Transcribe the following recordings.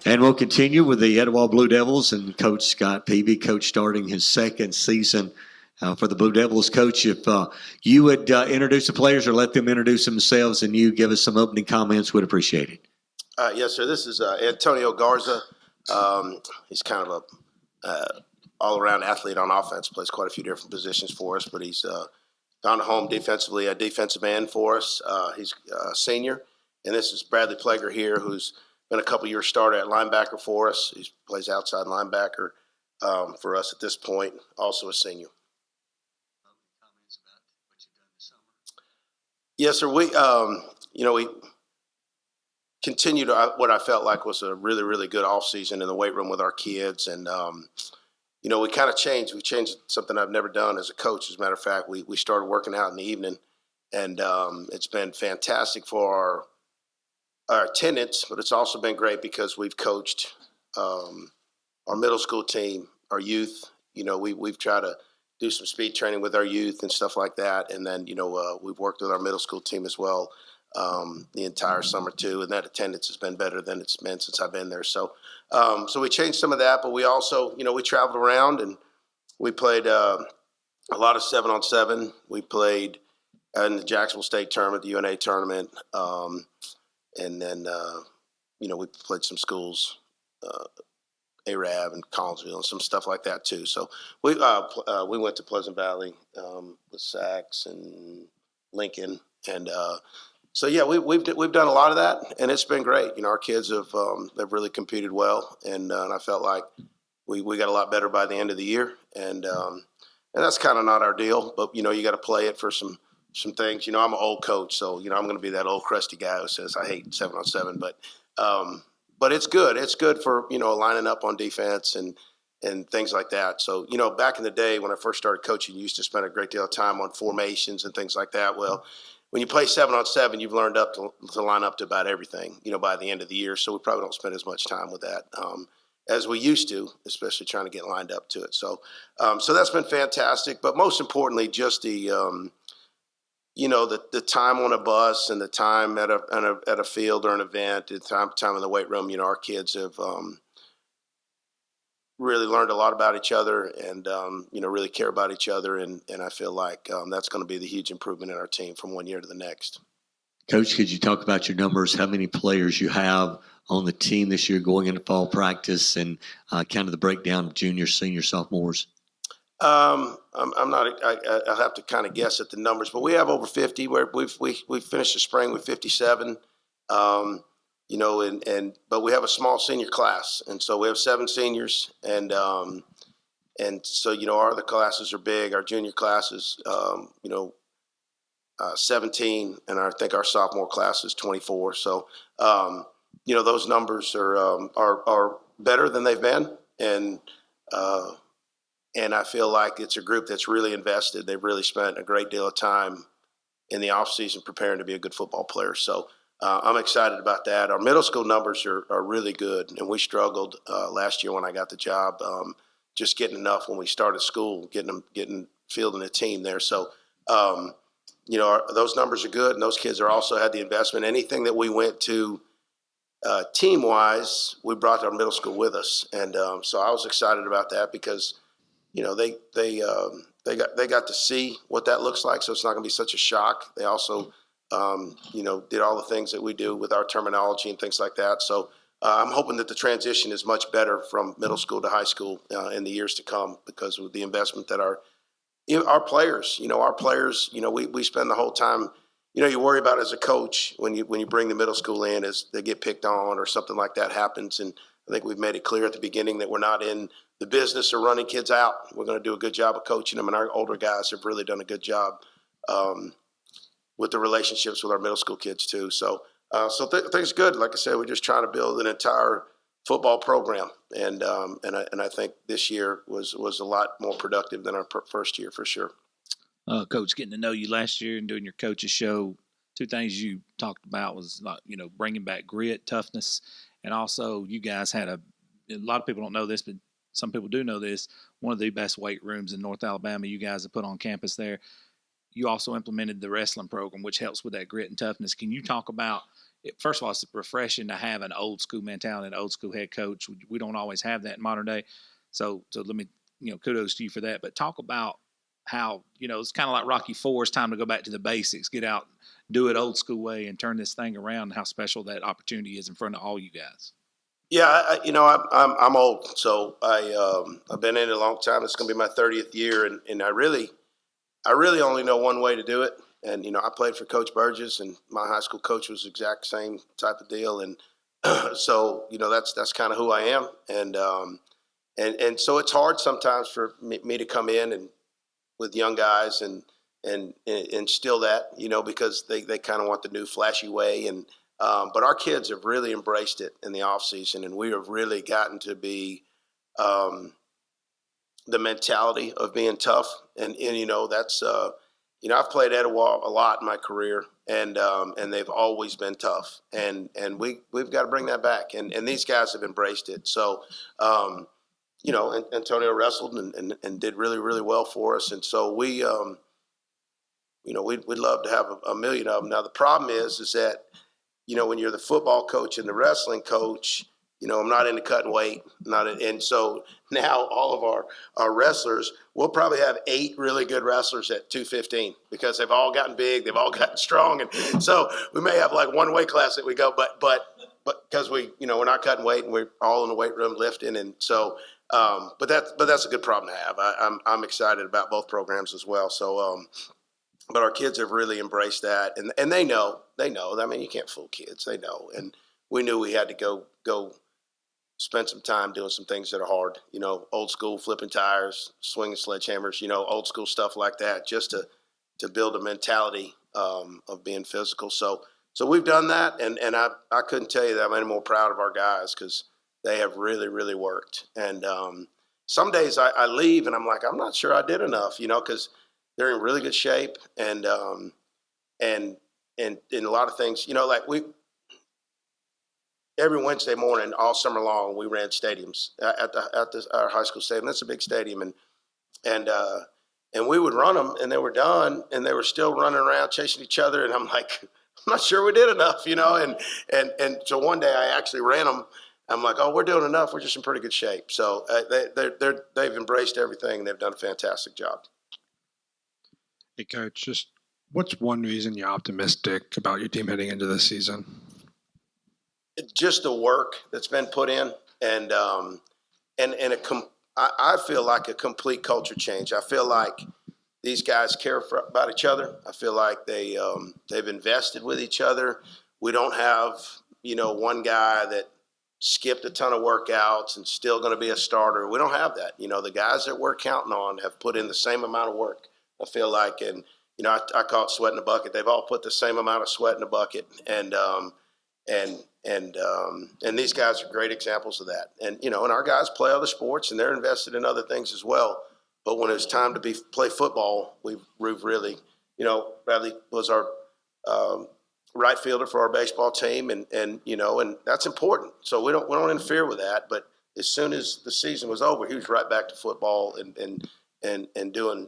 And we'll continue with the Etowah Blue Devils and Coach Scott Peavy. Coach starting his second season for the Blue Devils. Coach, if you would introduce the players or let them introduce themselves and you give us some opening comments, we'd appreciate it. Yes, sir. This is Antonio Garza. He's kind of a all-around athlete on offense, plays quite a few different positions for us, but he's found a home defensively, a defensive end for us. He's a senior. And this is Bradley Plager here, who's been a couple years starter at linebacker for us. He plays outside linebacker for us at this point, also a senior. Comments about what you've done this summer? Yes, sir. We continued what I felt like was a really, really good off season in the weight room with our kids. And, we kind of changed. We changed something I've never done as a coach. As a matter of fact, we started working out in the evening, and it's been fantastic for our attendance, but it's also been great because we've coached our middle school team, our youth. We've tried to do some speed training with our youth and stuff like that. And then, we've worked with our middle school team as well the entire summer too. And that attendance has been better than it's been since I've been there. So we changed some of that, but we also, we traveled around and we played a lot of 7-on-7. We played in the Jacksonville State tournament, the UNA tournament. And then, we played some schools, Arab and Collinsville and some stuff like that too. So we went to Pleasant Valley with Sachs and Lincoln, and we've done a lot of that, and it's been great. Our kids have they've really competed well, and I felt like we got a lot better by the end of the year, and that's kind of not our deal, but you got to play it for some things. I'm an old coach, so I'm going to be that old crusty guy who says I hate 7-on-7, but it's good. It's good for lining up on defense and things like that. So back in the day when I first started coaching, you used to spend a great deal of time on formations and things like that. Well, when you play 7-on-7, you've learned to line up to about everything by the end of the year. So we probably don't spend as much time with that as we used to, especially trying to get lined up to it. So that's been fantastic. But most importantly, just the the time on a bus and the time at a field or an event, the time in the weight room, our kids have really learned a lot about each other and, really care about each other. And I feel like that's going to be the huge improvement in our team from one year to the next. Coach, could you talk about your numbers, how many players you have on the team this year going into fall practice and kind of the breakdown of juniors, seniors, sophomores? I'm not. I'll have to kind of guess at the numbers, but we have over 50. We've finished the spring with 57. But we have a small senior class, and so we have 7 seniors, and so our other classes are big. Our junior class is 17, and I think our sophomore class is 24. So those numbers are better than they've been, and I feel like it's a group that's really invested. They've really spent a great deal of time in the offseason preparing to be a good football player. So I'm excited about that. Our middle school numbers are really good, and we struggled last year when I got the job, just getting enough when we started school, fielding a team there. So, those numbers are good, and those kids are also had the investment. Anything that we went to team-wise, we brought our middle school with us, and so I was excited about that because they got to see what that looks like, so it's not going to be such a shock. They also, did all the things that we do with our terminology and things like that. So I'm hoping that the transition is much better from middle school to high school in the years to come because of the investment that our players, we spend the whole time. You worry about as a coach when you bring the middle school in as they get picked on or something like that happens. And I think we've made it clear at the beginning that we're not in the business of running kids out. We're going to do a good job of coaching them, and our older guys have really done a good job with the relationships with our middle school kids too. So things are good. Like I said, we're just trying to build an entire football program, and I think this year was a lot more productive than our first year for sure. Coach, getting to know you last year and doing your coaches show, 2 things you talked about was bringing back grit, toughness, and also you guys had a lot of people don't know this, but some people do know this, one of the best weight rooms in North Alabama you guys have put on campus there. you also implemented the wrestling program, which helps with that grit and toughness. Can you talk about it? First of all, it's refreshing to have an old school mentality, an old school head coach. We don't always have that in modern day. So let me, kudos to you for that. But talk about how, it's kind of like Rocky IV. It's time to go back to the basics, get out, do it old school way, and turn this thing around. And how special that opportunity is in front of all you guys. Yeah, I'm old, so I've been in it a long time. It's going to be my 30th year, and I really only know one way to do it. And I played for Coach Burgess, and my high school coach was the exact same type of deal. And so that's kind of who I am. And so it's hard sometimes for me to come in and with young guys and instill that, because they kind of want the new flashy way. And but our kids have really embraced it in the off season, and we have really gotten to be the mentality of being tough. And that's I've played Etowah a lot in my career, and they've always been tough, and we've got to bring that back. And these guys have embraced it. So Antonio wrestled and did really, really well for us. And so we'd love to have a million of them. Now the problem is that when you're the football coach and the wrestling coach, I'm not into cutting weight, and so now all of our wrestlers, we'll probably have 8 really good wrestlers at 215 because they've all gotten big, they've all gotten strong, and so we may have like one weight class that we go, but because we're not cutting weight and we're all in the weight room lifting, and so but that's a good problem to have. I'm excited about both programs as well. So but our kids have really embraced that, and they know. I mean, you can't fool kids. They know, and we knew we had to go spend some time doing some things that are hard. Old school flipping tires, swinging sledgehammers. Old school stuff like that, just to build a mentality of being physical. So we've done that, and I couldn't tell you that I'm any more proud of our guys because they have really, really worked. And some days I leave and I'm like, I'm not sure I did enough, because they're in really good shape, and in a lot of things, like every Wednesday morning all summer long we ran stadiums at our high school stadium. That's a big stadium, and we would run them, and they were done, and they were still running around chasing each other, and I'm like, I'm not sure we did enough, and so one day I actually ran them. I'm like, oh, we're doing enough. We're just in pretty good shape. So they've embraced everything, and they've done a fantastic job. Hey, Coach, just what's one reason you're optimistic about your team heading into this season? Just the work that's been put in, and I feel like a complete culture change. I feel like these guys care about each other. I feel like they've invested with each other. We don't have one guy that skipped a ton of workouts and still going to be a starter. We don't have that. The guys that we're counting on have put in the same amount of work, I feel like, and I call it sweat in the bucket. They've all put the same amount of sweat in the bucket, and these guys are great examples of that. And and our guys play other sports and they're invested in other things as well. But when it's time to play football, we've really, Bradley was our right fielder for our baseball team, and that's important. So we don't interfere with that. But as soon as the season was over, he was right back to football and doing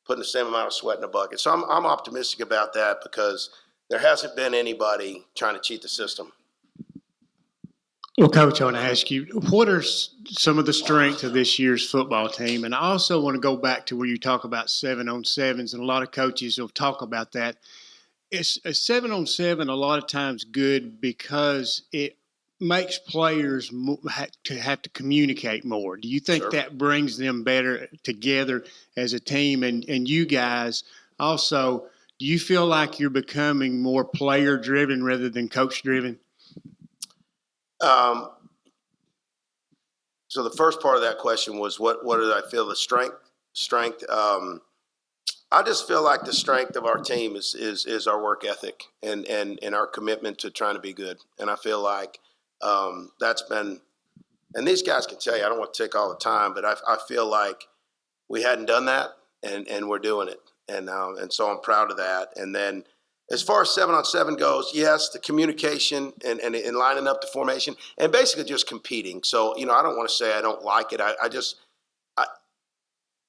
putting the same amount of sweat in the bucket. So I'm optimistic about that because there hasn't been anybody trying to cheat the system. Well, Coach, I want to ask you, what are some of the strengths of this year's football team? And I also want to go back to where you talk about 7-on-7s, and a lot of coaches will talk about that. It's a 7-on-7 a lot of times good because it makes players have to communicate more. Do you think Sure. that brings them better together as a team? And you guys also, do you feel like you're becoming more player-driven rather than coach-driven? So the first part of that question was what did I feel the strength? I just feel like the strength of our team is our work ethic and our commitment to trying to be good. And I feel like that's been, and these guys can tell you, I don't want to take all the time, but I feel like we hadn't done that and we're doing it. And so I'm proud of that. And then as far as 7-on-7 goes, yes, the communication and lining up the formation and basically just competing. So, I don't want to say I don't like it.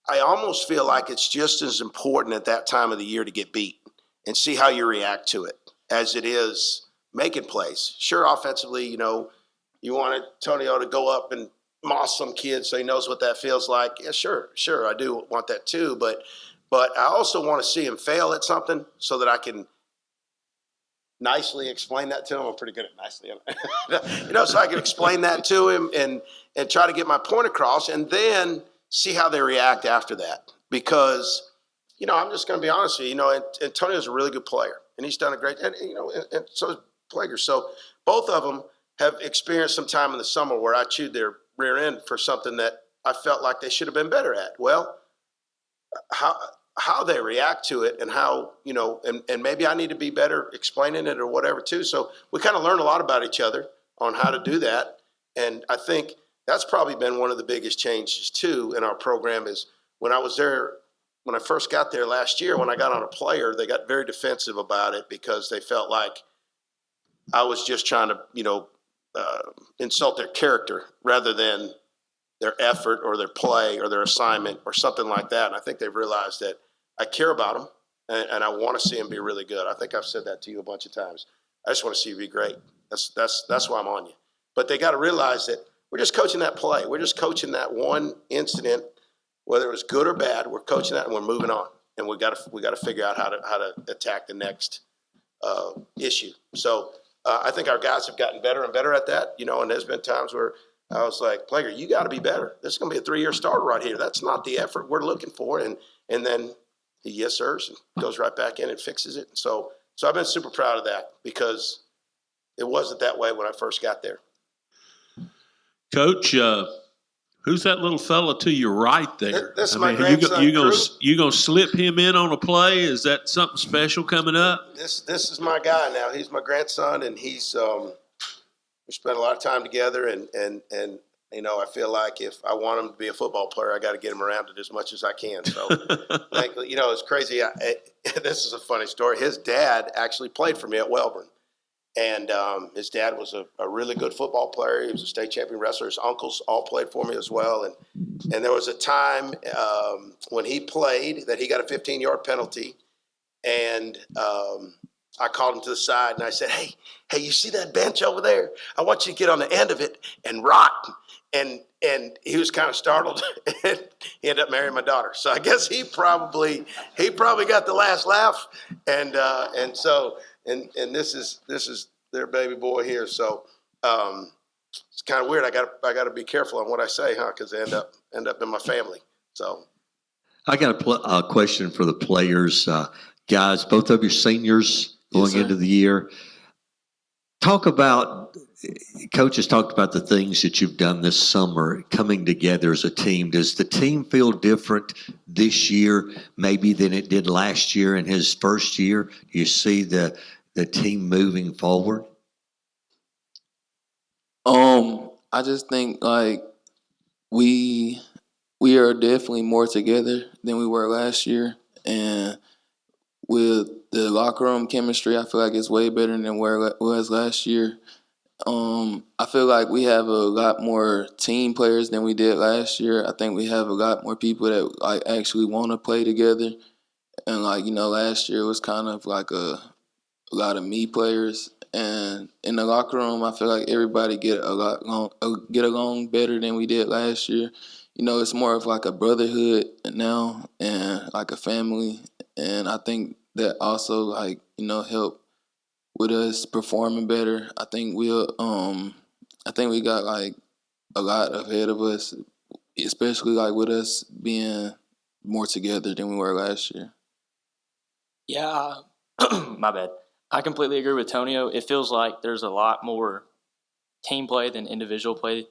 I almost feel like it's just as important at that time of the year to get beat and see how you react to it as it is making plays. Sure, offensively, you want Antonio to go up and moss some kid so he knows what that feels like. Yeah, sure, I do want that too. But I also want to see him fail at something so that I can nicely explain that to him. I'm pretty good at nicely, so I can explain that to him and try to get my point across, and then see how they react after that. Because, I'm just going to be honest with you. Antonio's a really good player, and he's done a great, and so is Plager. So both of them have experienced some time in the summer where I chewed their rear end for something that I felt like they should have been better at. Well, how they react to it and how, and maybe I need to be better explaining it or whatever too. So we kind of learn a lot about each other on how to do that. And I think that's probably been one of the biggest changes too in our program is when I was there, when I first got there last year, when I got on a player, they got very defensive about it because they felt like I was just trying to, insult their character rather than their effort or their play or their assignment or something like that. And I think they've realized that I care about them and I want to see them be really good. I think I've said that to you a bunch of times. I just want to see you be great. That's why I'm on you. But they got to realize that we're just coaching that play. We're just coaching that one incident, whether it was good or bad. We're coaching that and we're moving on. And we got to figure out how to attack the next issue. So I think our guys have gotten better and better at that. And there's been times where I was like, Plager, you got to be better. This is going to be a 3-year starter right here. That's not the effort we're looking for. And then he yes sirs and goes right back in and fixes it. So I've been super proud of that because it wasn't that way when I first got there. Coach, who's that little fella to your right there? This is my grandson. You gonna slip him in on a play? Is that something special coming up? This is my guy now. He's my grandson, and he's we spent a lot of time together, and I feel like if I want him to be a football player, I got to get him around it as much as I can. So, thankfully, it's crazy. This is a funny story. His dad actually played for me at Welborn. And his dad was a really good football player. He was a state champion wrestler. His uncles all played for me as well. And there was a time when he played that he got a 15-yard penalty. And I called him to the side and I said, hey, you see that bench over there? I want you to get on the end of it and rock. And he was kind of startled. And he ended up marrying my daughter. So I guess he probably got the last laugh. And this is their baby boy here. So it's kind of weird. I got to be careful on what I say, because they end up in my family. So I got a question for the players, guys. Both of you seniors going into the year. Coach has talked about the things that you've done this summer, coming together as a team. Does the team feel different this year, maybe than it did last year in his first year? Do you see the team moving forward? I just think we are definitely more together than we were last year, and with the locker room chemistry, I feel like it's way better than where it was last year. I feel like we have a lot more team players than we did last year. I think we have a lot more people that actually want to play together, and last year was kind of like a lot of me players. And in the locker room, I feel like everybody get along better than we did last year. It's more of like a brotherhood now and like a family. And I think that also help with us performing better. I think we got a lot ahead of us, especially with us being more together than we were last year. Yeah, my bad. I completely agree with Tonio. It feels like there's a lot more team play than individual play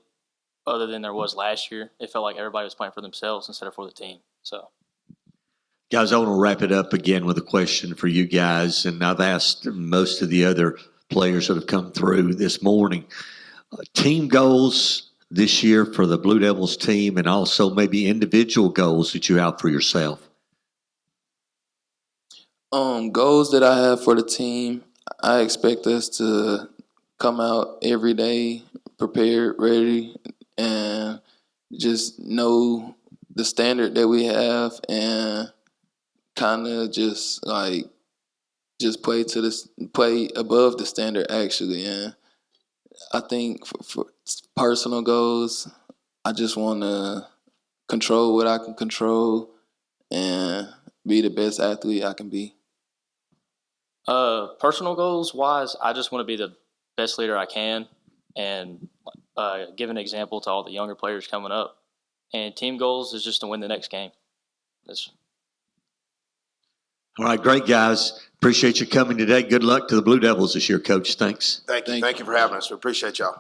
other than there was last year. It felt like everybody was playing for themselves instead of for the team. So, guys, I want to wrap it up again with a question for you guys. And I've asked most of the other players that have come through this morning. Team goals this year for the Blue Devils team, and also maybe individual goals that you have for yourself. Goals that I have for the team, I expect us to come out every day prepared, ready, and just know the standard that we have and kind of just play above the standard actually. And I think for personal goals, I just want to control what I can control and be the best athlete I can be. Personal goals wise, I just want to be the best leader I can and give an example to all the younger players coming up. And team goals is just to win the next game. All right, great guys. Appreciate you coming today. Good luck to the Blue Devils this year, Coach. Thanks. Thank you for having us. We appreciate y'all.